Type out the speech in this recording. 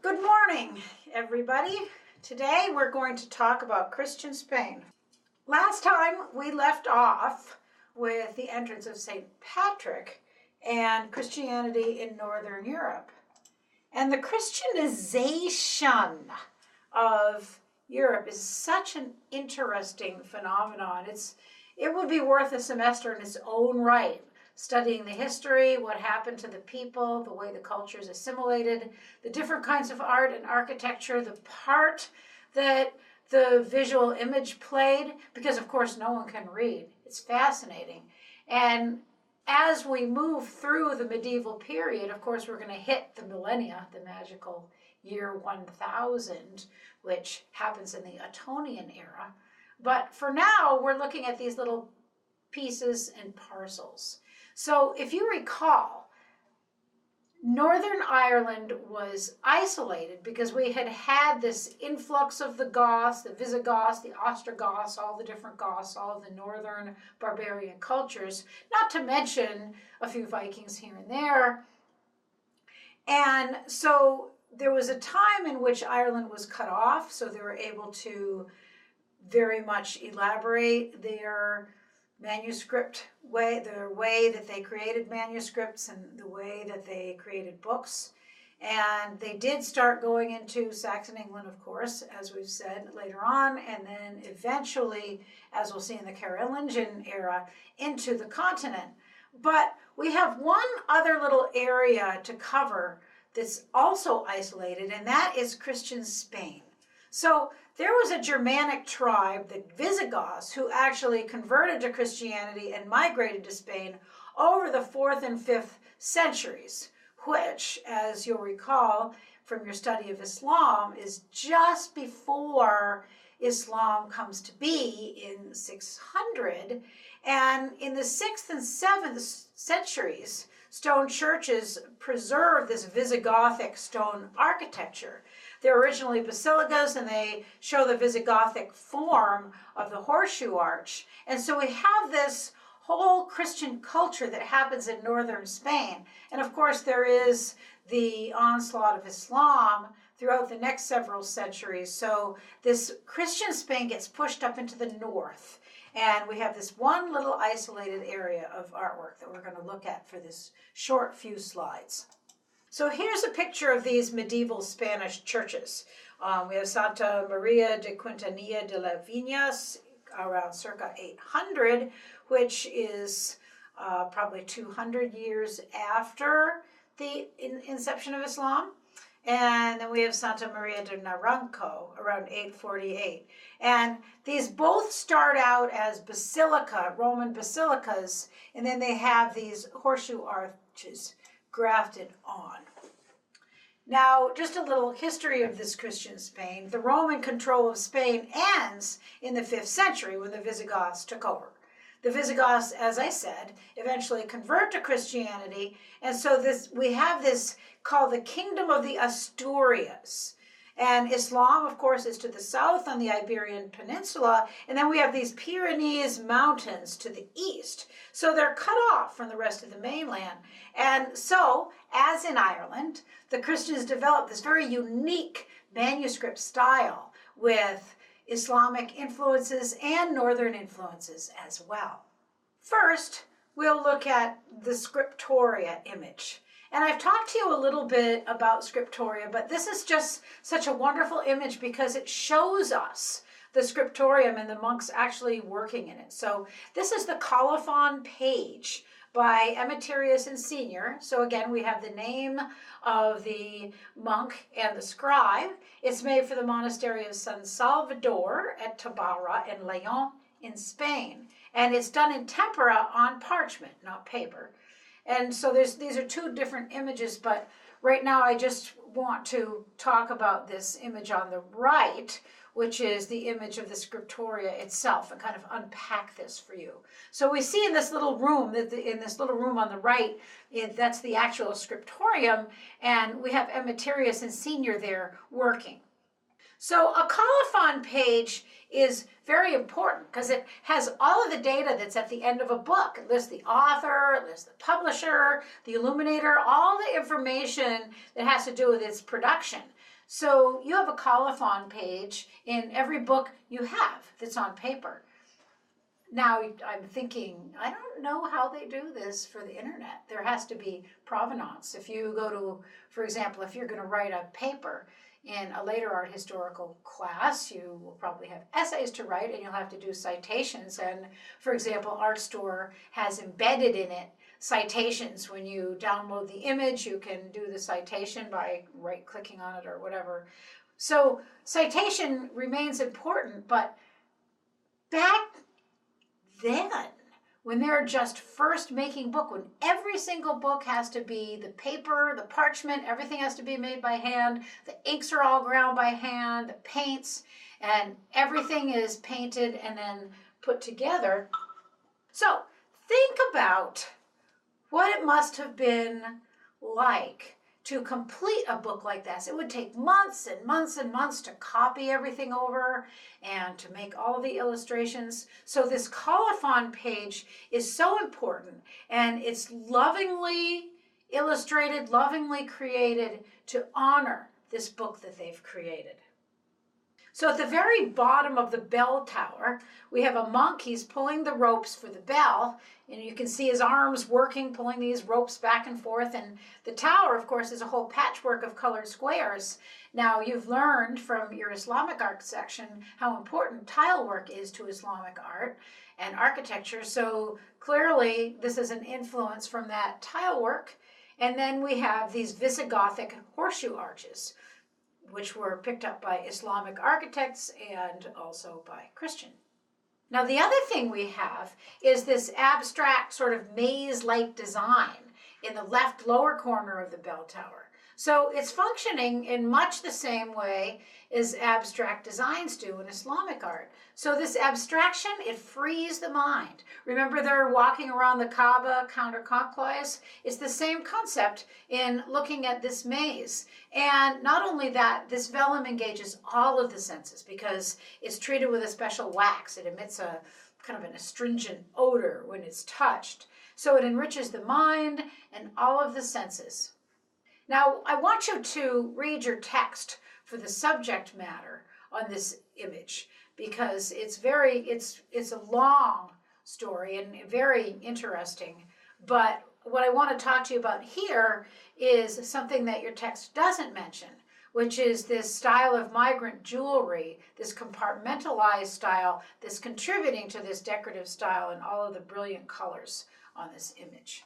Good morning, everybody. Today we're going to talk about Christian Spain. Last time we left off with the entrance of St. Patrick and Christianity in Northern Europe. And the Christianization of Europe is such an interesting phenomenon. It would be worth a semester in its own right, studying the history, what happened to the people, the way the cultures assimilated, the different kinds of art and architecture, the part that the visual image played, because of course no one can read. It's fascinating. And as we move through the medieval period, of course we're going to hit the millennia, the magical year 1000, which happens in the Ottonian era. But for now, we're looking at these little pieces and parcels. So if you recall, Northern Ireland was isolated because we had this influx of the Goths, the Visigoths, the Ostrogoths, all the different Goths, all of the northern barbarian cultures, not to mention a few Vikings here and there. And so there was a time in which Ireland was cut off, so they were able to very much elaborate their manuscript way, the way that they created manuscripts and the way that they created books. And they did start going into Saxon England, of course, as we've said later on, and then eventually, as we'll see in the Carolingian era, into the continent. But we have one other little area to cover that's also isolated, and that is Christian Spain. So there was a Germanic tribe, the Visigoths, who actually converted to Christianity and migrated to Spain over the 4th and 5th centuries, which, as you'll recall from your study of Islam, is just before Islam comes to be in 600. And in the 6th and 7th centuries, stone churches preserve this Visigothic stone architecture. They're originally basilicas, and they show the Visigothic form of the horseshoe arch. And so we have this whole Christian culture that happens in northern Spain. And of course, there is the onslaught of Islam throughout the next several centuries. So this Christian Spain gets pushed up into the north. And we have this one little isolated area of artwork that we're going to look at for this short few slides. So here's a picture of these medieval Spanish churches. We have Santa Maria de Quintanilla de las Viñas around circa 800, which is probably 200 years after the inception of Islam. And then we have Santa Maria de Naranco around 848. And these both start out as basilica, Roman basilicas, and then they have these horseshoe arches grafted on. Now, just a little history of this Christian Spain. The Roman control of Spain ends in the 5th century when the Visigoths took over. The Visigoths, as I said, eventually convert to Christianity, and so we have this called the Kingdom of the Asturias. And Islam, of course, is to the south on the Iberian Peninsula, and then we have these Pyrenees Mountains to the east. So they're cut off from the rest of the mainland. And so, as in Ireland, the Christians developed this very unique manuscript style with Islamic influences and northern influences as well. First, we'll look at the Scriptoria image. And I've talked to you a little bit about Scriptoria, but this is just such a wonderful image because it shows us the scriptorium and the monks actually working in it. So this is the colophon page by Emeterius and Senior. So again, we have the name of the monk and the scribe. It's made for the monastery of San Salvador at Tabara in Leon in Spain. And it's done in tempera on parchment, not paper. And so these are two different images, but right now I just want to talk about this image on the right, which is the image of the Scriptoria itself, and kind of unpack this for you. So we see in this little room, on the right, that's the actual Scriptorium, and we have Emeterius and Senior there working. So a colophon page is very important because it has all of the data that's at the end of a book. It lists the author, it lists the publisher, the illuminator, all the information that has to do with its production. So you have a colophon page in every book you have that's on paper. Now I'm thinking, I don't know how they do this for the internet. There has to be provenance. If you go to, for example, if you're going to write a paper in a later art historical class, you will probably have essays to write and you'll have to do citations. And for example, ArtStore has embedded in it citations. When you download the image, you can do the citation by right-clicking on it or whatever. So citation remains important, but back then, when they're just first making book, when every single book has to be the paper, the parchment, everything has to be made by hand, the inks are all ground by hand, the paints, and everything is painted and then put together. So think about what it must have been like to complete a book like this. It would take months and months and months to copy everything over and to make all of the illustrations. So this colophon page is so important, and it's lovingly illustrated, lovingly created to honor this book that they've created. So at the very bottom of the bell tower, we have a monk. He's pulling the ropes for the bell, and you can see his arms working, pulling these ropes back and forth. And the tower, of course, is a whole patchwork of colored squares. Now, you've learned from your Islamic art section how important tile work is to Islamic art and architecture. So clearly, this is an influence from that tile work. And then we have these Visigothic horseshoe arches, which were picked up by Islamic architects and also by Christian. Now, the other thing we have is this abstract sort of maze-like design in the left lower corner of the bell tower. So it's functioning in much the same way as abstract designs do in Islamic art. So this abstraction, it frees the mind. Remember, they're walking around the Kaaba counterclockwise? It's the same concept in looking at this maze. And not only that, this vellum engages all of the senses because it's treated with a special wax. It emits a kind of an astringent odor when it's touched. So it enriches the mind and all of the senses. Now, I want you to read your text for the subject matter on this image because it's a long story and very interesting. But what I want to talk to you about here is something that your text doesn't mention, which is this style of migrant jewelry, this compartmentalized style that's contributing to this decorative style and all of the brilliant colors on this image.